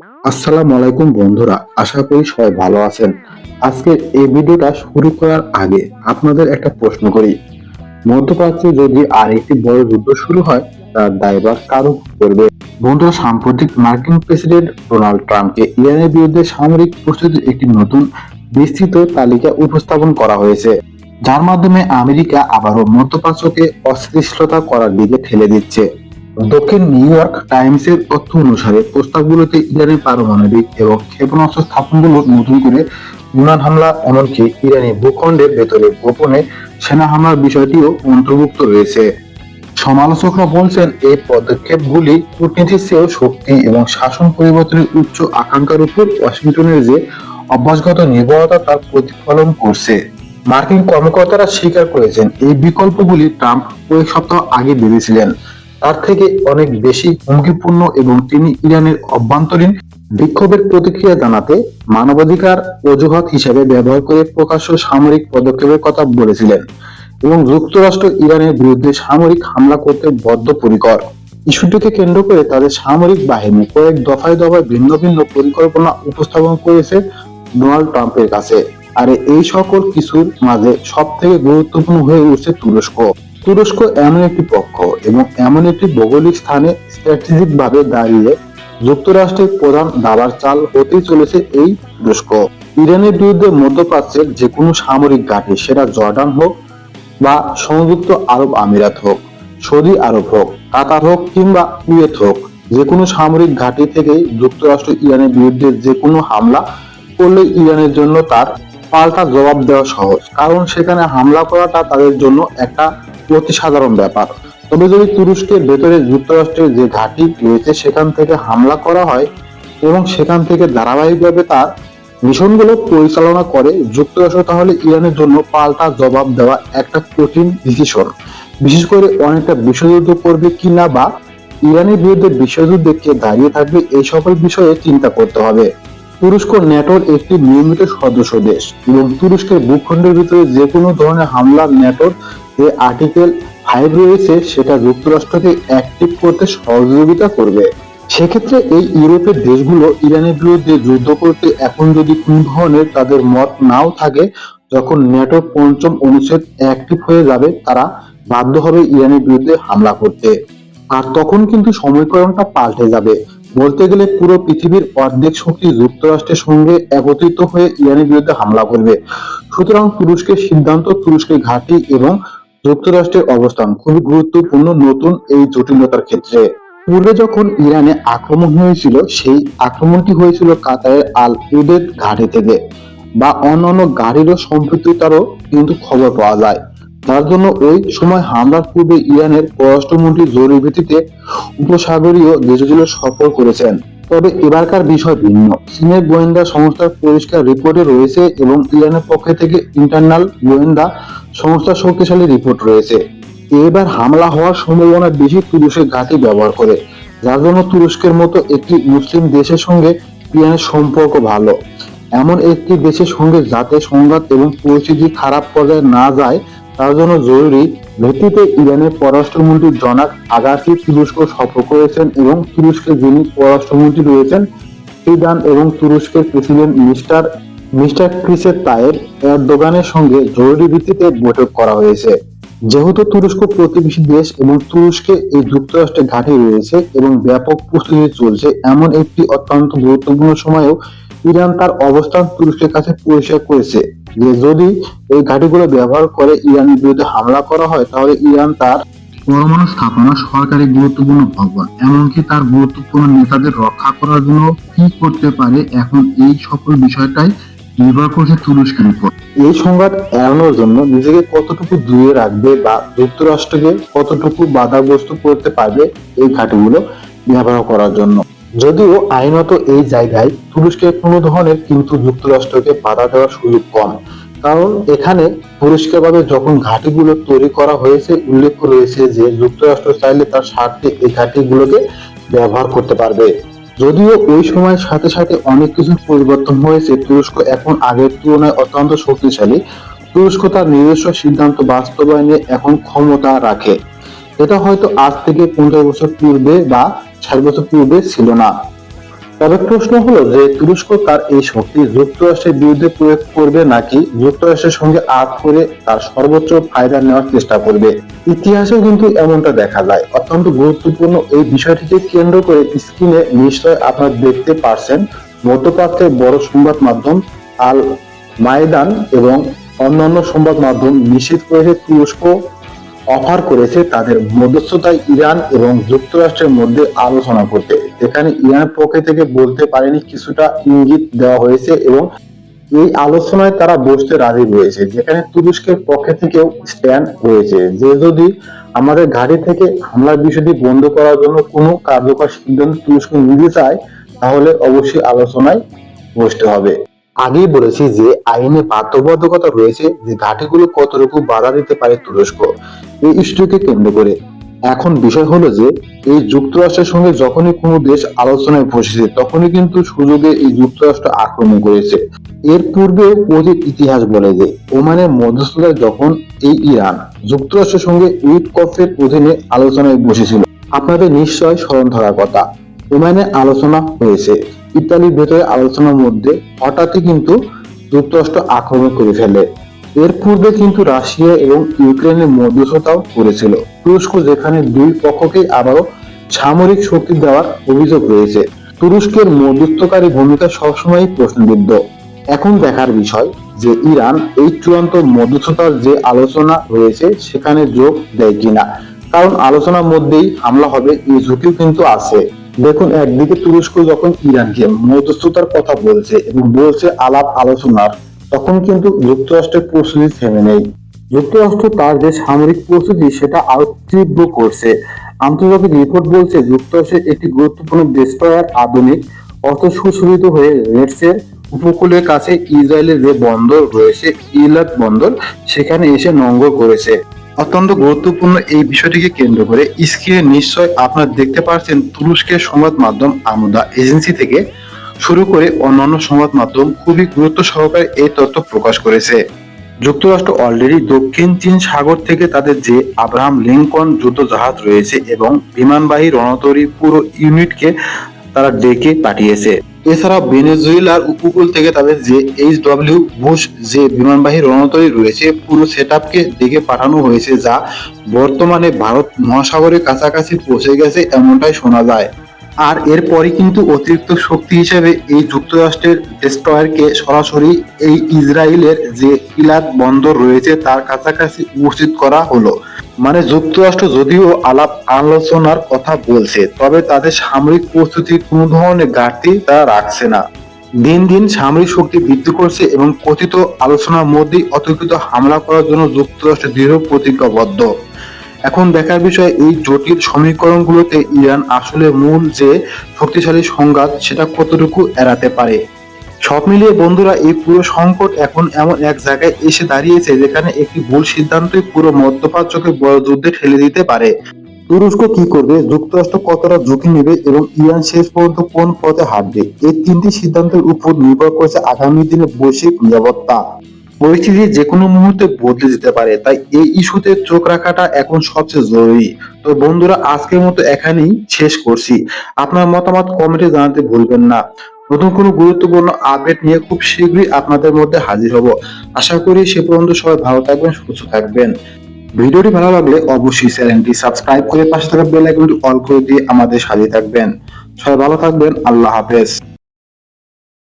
আসসালামু আলাইকুম বন্ধুরা, আশা করি সবাই ভালো আছেন। আজকের এই ভিডিওটা শুরু করার আগে আপনাদের একটা প্রশ্ন করি। মধ্যপ্রাচ্যে যদি আরেকটি বড় যুদ্ধ শুরু হয়, তার দায়ভার কার উপর পড়বে? বন্ধুরা, সাম্প্রতিক মার্কিন প্রেসিডেন্ট ডোনাল্ড ট্রাম্পকে ইরানের বিরুদ্ধে সামরিক প্রস্তুতির একটি নতুন বিস্তৃত তালিকা উপস্থাপন করা হয়েছে, যার মাধ্যমে আমেরিকা আবারও মধ্যপ্রাচ্যকে অস্থিতিশীলতা করার দিকে ঠেলে দিচ্ছে। দক্ষিণ নিউ ইয়র্ক টাইমসের তথ্য অনুসারে প্রস্তাবগুলোতে ইরানের পারমাণবিক এবং ক্ষেপণাস্ত্র স্থাপনগুলো নতুন করে বিমান হামলা, এমনকি ইরানি ভূখণ্ডের ভেতরে গোপনে সেনা হামলার বিষয়টিও অন্তর্ভুক্ত রয়েছে। সমালোচকরা বলছেন, এই পদক্ষেপগুলি কূটনীতির চেয়েও শক্তি এবং শাসন পরিবর্তনের উচ্চ আকাঙ্ক্ষার উপর ওয়াশিংটনের যে অভ্যাসগত নির্ভরতা তার প্রতিফলন করছে। মার্কিন কর্মকর্তারা স্বীকার করেছেন, এই বিকল্পগুলি ট্রাম্প কয়েক সপ্তাহ আগে ভেবেছিলেন তার থেকে অনেক বেশি হুমকিপূর্ণ, এবং তিনি ইরানের অভ্যন্তরীণ বিক্ষোভের প্রতিক্রিয়া জানাতে মানবাধিকার অজুহাত হিসেবে ব্যবহার করে প্রকাশ্য সামরিক পদক্ষেপের কথা বলেছিলেন, এবং যুক্তরাষ্ট্র ইরানের বিরুদ্ধে সামরিক হামলা করতে বদ্ধপরিকর। ইস্যুটিকে কেন্দ্র করে তাদের সামরিক বাহিনী কয়েক দফায় দফায় ভিন্ন ভিন্ন পরিকল্পনা উপস্থাপন করেছে ডোনাল্ড ট্রাম্পের কাছে। আর এই সকল কিছুর মাঝে সব থেকে গুরুত্বপূর্ণ হয়ে উঠছে তুরস্ক। তুরস্ক এমন একটি পক্ষ এবং এমন একটি ভৌগোলিক স্থানে স্ট্র্যাটেজিক ভাবে দাঁড়িয়ে যুক্তরাষ্ট্রের প্রধান দাবার চাল হতেই চলেছে এই তুরস্ক। ইরানের বিরুদ্ধে মধ্যপ্রাচ্যের যে কোনো সামরিক ঘাঁটি, সেটা জর্ডান হোক বা সংযুক্ত আরব আমিরাত হোক, সৌদি আরব হোক, কাতার হোক কিংবা কুয়েত হোক, যে কোনো সামরিক ঘাঁটি থেকেই যুক্তরাষ্ট্র ইরানের বিরুদ্ধে যে কোনো হামলা করলে ইরানের জন্য তার পাল্টা জবাব দেওয়া সহজ, কারণ সেখানে হামলা করাটা তাদের জন্য একটা অতি সাধারণ ব্যাপার। তবে যদি তুরস্কের ভেতরে যুক্তরাষ্ট্রের যে ঘাঁটি রয়েছে সেখান থেকে হামলা করা হয় এবং সেখান থেকে ধারাবাহিকভাবে তার মিশনগুলো পরিচালনা করে যুক্তরাষ্ট্র, তাহলে ইরানের জন্য পাল্টা জবাব দেওয়া একটা কঠিন ডিসিশন। বিশেষ করে অনেকটা বিশ্বযুদ্ধ করবে কিনা বা ইরানের বিরুদ্ধে বিশ্বযুদ্ধে কে দাঁড়িয়ে থাকবে, এই সকল বিষয়ে চিন্তা করতে হবে। তুরস্ক ন্যাটোর একটি নিয়মিত সদস্য দেশ, এবং তুরস্কের ভূখণ্ডের ভিতরে যে কোনো ধরনের হামলা ন্যাটোর যে আর্টিকেল 5 রয়েছে সেটা যুক্তরাষ্ট্রকে অ্যাক্টিভ করতে সহযোগিতা করবে। সেক্ষেত্রে এই ইউরোপের দেশগুলো ইরানের বিরুদ্ধে যুদ্ধ করতে এখন যদি কোন ধরনের তাদের মত নাও থাকে, যখন ন্যাটোর পঞ্চম অনুচ্ছেদ অ্যাক্টিভ হয়ে যাবে, তারা বাধ্য হবে ইরানের বিরুদ্ধে হামলা করতে। আর তখন কিন্তু সমীকরণটা পাল্টে যাবে। বলতে গেলে পুরো পৃথিবীর অর্ধেক শক্তি যুক্তরাষ্ট্রের সঙ্গে একত্রিত হয়ে ইরানের বিরুদ্ধে হামলা করবে। সুতরাং তুরস্কের সিদ্ধান্ত, তুরস্কের ঘাঁটি এবং যুক্তরাষ্ট্রের অবস্থান খুবই গুরুত্বপূর্ণ নতুন এই জটিলতার ক্ষেত্রে। পূর্বে যখন ইরানে আক্রমণ হয়েছিল, সেই আক্রমণটি হয়েছিল কাতারের আল উদেদ ঘাঁটি থেকে, বা অন্যান্য গাড়িরও সম্পৃক্ততারও কিন্তু খবর পাওয়া যায়। তার জন্য ওই সময় হামলার পূর্বে ইরানের পররাষ্ট্রমন্ত্রী জরুরি ভিত্তিতে উপসাগরীয় দেশগুলো সফর করেছেন। তবে এবারকার বিষয় ভিন্ন। চীনের গোয়েন্দা সংস্থার পরিষ্কার রিপোর্টে রয়েছে, এবং ইরানের পক্ষ থেকে ইন্টারনাল গোয়েন্দা সংস্থার শক্তিশালী রিপোর্ট রয়েছে। এবার হামলা হওয়ার সম্ভাবনা বেশি তুরস্কের ঘাঁটি ব্যবহার করে, যার জন্য তুরস্কের মতো একটি মুসলিম দেশের সঙ্গে ইরানের সম্পর্ক ভালো। এমন একটি দেশের সঙ্গে যাতে সংঘাত এবং পরিস্থিতি খারাপ পর্যায়ে না যায়, তার জন্য জরুরি ভিত্তিতে ইরানের পররাষ্ট্রমন্ত্রী জনাক আগাসি তুরস্ক সফর করেছেন, এবং তুরস্কের যিনি পররাষ্ট্রমন্ত্রী রয়েছেন ফিদান, এবং তুরস্কের প্রেসিডেন্ট মিস্টার ক্রিসেপ তাইয়েপ এরদোগানের সঙ্গে জরুরি ভিত্তিতে বৈঠক করা হয়েছে। যেহেতু তুরস্ক প্রতিবেশী দেশ এবং তুরস্কে এই যুক্তরাষ্ট্রের ঘাঁটি রয়েছে এবং ব্যাপক প্রস্তুতি চলছে, এমন একটি অত্যন্ত গুরুত্বপূর্ণ সময়েও ইরান তার অবস্থান তুরস্কের কাছে পরিষ্কার করেছে যে যদি এই ঘাঁটিগুলো ব্যবহার করে ইরানের বিরুদ্ধে হামলা করা হয়, তাহলে ইরান তার পরমাণু স্থাপনা, সরকারি গুরুত্বপূর্ণ ভবন, এমনকি তার গুরুত্বপূর্ণ নেতাদের রক্ষা করার জন্য কি করতে পারে। এখন এই সকল বিষয়টাই নির্ভর করছে তুরস্কের উপর। এই সংঘাত এড়ানোর জন্য নিজেকে কতটুকু দূরে রাখবে বা যুক্তরাষ্ট্রকে কতটুকু বাধাগ্রস্ত করতে পারবে এই ঘাঁটিগুলো ব্যবহার করার জন্য। যদিও আইনত এই জায়গায় তুরস্কের কোনো ধরনের কিন্তু যুক্তরাষ্ট্রকে বাধা দেওয়ার সুযোগ কম, কারণ এখানে পরিষ্কারভাবে যখন ঘাঁটিগুলো তৈরি করা হয়েছে উল্লেখ রয়েছে যে যুক্তরাষ্ট্র চাইলে তার স্বার্থে এই ঘাঁটিগুলোকে ব্যবহার করতে পারবে। যদিও ওই সময়ের সাথে সাথে অনেক কিছু পরিবর্তন হয়েছে, তুরস্ক এখন আগের তুলনায় অত্যন্ত শক্তিশালী। তুরস্ক তার নিজস্ব সিদ্ধান্ত বাস্তবায়নে এখন ক্ষমতা রাখে, এটা হয়তো আজ থেকে 50 বছর পূর্বে বা 60 বছর পূর্বে ছিল না। তবে প্রশ্ন হলো যে তুরস্ক তার এই শক্তি যুক্তরাষ্ট্রের বিরুদ্ধে প্রয়োগ করবে নাকি যুক্তরাষ্ট্রের সঙ্গে আপ করে তার সর্বোচ্চ ফায়দা নেওয়ার চেষ্টা করবে। ইতিহাসেও কিন্তু এমনটা দেখা যায়। অত্যন্ত গুরুত্বপূর্ণ এই বিষয়টিকে কেন্দ্র করে স্ক্রিনে নিশ্চয় আপনারা দেখতে পারছেন মধ্যপ্রাচ্যের বড় সংবাদ মাধ্যম আল মায়দান এবং অন্যান্য সংবাদ মাধ্যম নিশ্চিত করেছে তুরস্ক অফার করেছে তাদের মধ্যস্থতায় ইরান এবং যুক্তরাষ্ট্রের মধ্যে আলোচনা করতে, যেখানে ইরানের পক্ষ থেকে বলতে পারেনি কিছুটা ইঙ্গিত দেওয়া হয়েছে এবং এই আলোচনায় তারা বসতে রাজি রয়েছে, যেখানে তুরস্কের পক্ষ থেকেও স্ট্যান্ড রয়েছে যে যদি আমাদের ঘাঁটি থেকে হামলার বিষয়টি বন্ধ করার জন্য কোনো কার্যকর সিদ্ধান্ত তুরস্ক নিতে চায় তাহলে অবশ্যই আলোচনায় বসতে হবে। আগেই বলেছি যে আইনে বাধ্যবাধকতা রয়েছে যে ঘাঁটিগুলো কতটুকু বাধা দিতে পারে তুরস্ক এই ইস্যুকে কেন্দ্র করে। এখন বিষয় হলো যে এই যুক্তরাষ্ট্রের সঙ্গে যখনই কোনো দেশ আলোচনায় বসেছে তখনই কিন্তু সুযোগে এই যুক্তরাষ্ট্র আক্রমণ করেছে। এর পূর্বে ওদের ইতিহাস বলে যে ওমানের মধ্যস্থতায় যখন এই ইরান যুক্তরাষ্ট্রের সঙ্গে উইটকফের অধীনে আলোচনায় বসেছিল, আপনাদের নিশ্চয় স্মরণ ধরার কথা। ওমানে আলোচনা হয়েছে, ইতালির ভেতরে আলোচনার মধ্যে হঠাৎই কিন্তু যুক্তরাষ্ট্র আক্রমণ করে ফেলে। এর পূর্বে কিন্তু রাশিয়া এবং ইউক্রেনের মধ্যস্থতাও করেছিল তুরস্ক, যেখানে দুই পক্ষকে আবারও সামরিক শক্তি দেওয়ার অভিযোগ রয়েছে। তুরস্কের মধ্যস্থকারী ভূমিকা সবসময় প্রশ্নবিদ্ধ। এখন দেখার বিষয় যে ইরান এই চূড়ান্ত মধ্যস্থতার যে আলোচনা রয়েছে সেখানে যোগ দেয় কিনা, কারণ আলোচনার মধ্যেই হামলা হবে এই ঝুঁকিও কিন্তু আছে। দেখুন, একদিকে তুরস্ক যখন ইরানকে মধ্যস্থতার কথা বলছে এবং বলছে আলাপ আলোচনার, তখন কিন্তু যুক্তরাষ্ট্রের প্রস্তুতি থেমে নেই। যুক্তরাষ্ট্র তার যে সামরিক প্রস্তুতি সেটা আরো তীব্র করছে। আন্তর্জাতিক রিপোর্ট বলছে যুক্তরাষ্ট্রের একটি গুরুত্বপূর্ণ ডেস্ট্রয়ার আধুনিক অস্ত্র সুশোভিত হয়ে রেডসের উপকূলের কাছে ইসরায়েলের যে বন্দর রয়েছে ইলাত বন্দর সেখানে এসে নোঙর করেছে। অত্যন্ত গুরুত্বপূর্ণ এই বিষয়টিকে কেন্দ্র করে স্ক্রিনে নিশ্চয় আপনারা দেখতে পাচ্ছেন তুরস্কের সংবাদ মাধ্যম আমুদা এজেন্সি থেকে শুরু করে অন্যান্য সংবাদ মাধ্যম খুবই গুরুত্ব সহকারে এই তথ্য প্রকাশ করেছে। যুক্তরাষ্ট্র অলরেডি দক্ষিণ চীন সাগর থেকে তাদের যে আব্রাহাম লিঙ্কন যুদ্ধ জাহাজ রয়েছে এবং বিমানবাহী রণতরী পুরো ইউনিটকে তারা ডেকে পাঠিয়েছে। এছাড়া ভেনেজুয়েলার উপকূল থেকে তাদের যে HW বুশ যে বিমানবাহী রণতরী রয়েছে পুরো সেটআপকে ডেকে পাঠানো হয়েছে, যা বর্তমানে ভারত মহাসাগরের কাছাকাছি পৌঁছে গেছে এমনটাই শোনা যায়। আর এরপরই কিন্তু অতিরিক্ত শক্তি হিসেবে এই যুক্তরাষ্ট্রের ডেস্ট্রয়ারকে সরাসরি এই ইসরায়েলের যে ইলাত বন্দর রয়েছে তার কাছাকাছি উপস্থিত করা হলো। মানে যুক্তরাষ্ট্র যদিও আলাপ আলোচনার কথা বলছে, তবে তাদের সামরিক প্রস্তুতির কোনো ধরনের ঘাটতি তারা রাখছে না। দিন দিন সামরিক শক্তি বৃদ্ধি করছে এবং কথিত আলোচনার মধ্যেই অতর্কিত হামলা করার জন্য যুক্তরাষ্ট্র দৃঢ় প্রতিজ্ঞাবদ্ধ। এখন দেখার বিষয় এই জটিল সমীকরণগুলোতে ইরান আসলে মূল যে শক্তিশালী সংঘাত সেটা কতটুকু এড়াতে পারে। সব মিলিয়ে বন্ধুরা, এই পুরো সংকট এখন এমন এক জায়গায় এসে দাঁড়িয়েছে যেখানে একটি ভুল সিদ্ধান্তই পুরো মধ্যপ্রাচ্যকে বড় যুদ্ধে ঠেলে দিতে পারে। তুরস্ক কি করবে, যুক্তরাষ্ট্র কতটা ঝুঁকি নেবে এবং ইরান শেষ পর্যন্ত কোন পথে হাঁটবে, এই তিনটি সিদ্ধান্তের উপর নির্ভর করছে আগামী দিনে বৈশ্বিক নিরাপত্তা। পরিস্থিতি যে কোনো মুহূর্তে বদলে যেতে পারে, তাই এই ইস্যুতে চোখ রাখাটা এখন সবচেয়ে জরুরি। তো বন্ধুরা, আজকের মতো এখানেই শেষ করছি। আপনার মতামত কমেন্টে জানাতে ভুলবেন না। নতুন কোনো গুরুত্বপূর্ণ আপডেট নিয়ে খুব শীঘ্রই আপনাদের মধ্যে হাজির হব। আশা করি সে পর্যন্ত সবাই ভালো থাকবেন, সুস্থ থাকবেন। ভিডিওটি ভালো লাগলে অবশ্যই চ্যানেলটি সাবস্ক্রাইব করে পাশে থাকা বেল আইকনটি অল করে দিয়ে আমাদের সাথে থাকবেন। সবাই ভালো থাকবেন। আল্লাহ হাফেজ।